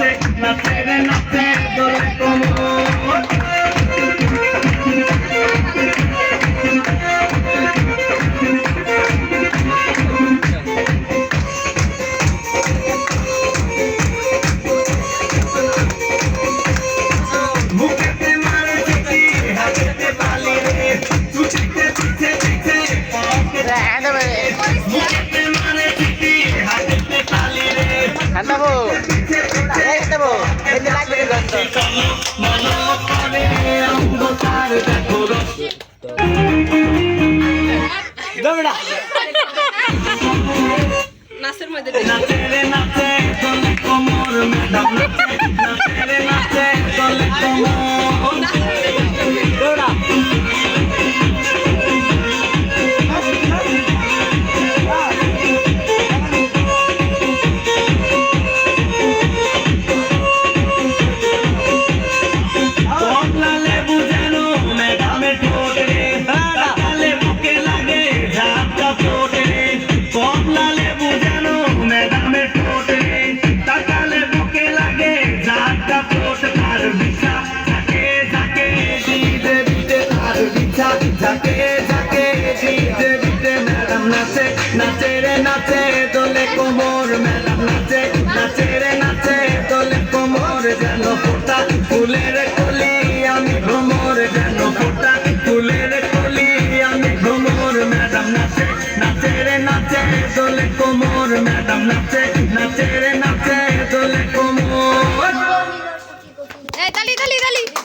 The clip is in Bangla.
নাচে নাচে রে নাচে দোলে কোমর বুকেতে মারে চিঠি হাতেতে বালি রে চুচিতে চিঠে চিঠে বুকেতে মারে চিঠি হাতেতে বালি রে দেবো দেবো এতে লাগবে গন্ধ মনো করে অন্ধকার দেখো দৌড়া নাচের মধ্যে নাচে রে নাচে দোলে কোমর ম্যাডাম নাচে নাচে রে নাচে দোলে কোমর দৌড়া কমলা লেবু যেন ম্যাডামের ঠোঁট রে তাকালে বুকে লাগে ঝাপটা ফোট রে কমলা লেবু যেন ম্যাডামের ঠোঁট রে তাকালে বুকে লাগে ঝাপটা ফোট তার বিছা ঝাঁকে ঝাঁকে দিতে দিতে তার বিছা ঝাঁকে ঝাঁকে দিতে দিতে ম্যাডাম নাচে নাচে রে নাচে দোলে কোমর ম্যাডাম নাচে নাচে রে নাচে দোলে কোমর যেন ফোটা ফুলের কলি আমি ভ্রমর যেন ফোটা ফুলের কলি আমি ভ্রমর ম্যাডাম নাচে নাচে রে নাচে দোলে কোমর ম্যাডাম নাচে নাচে রে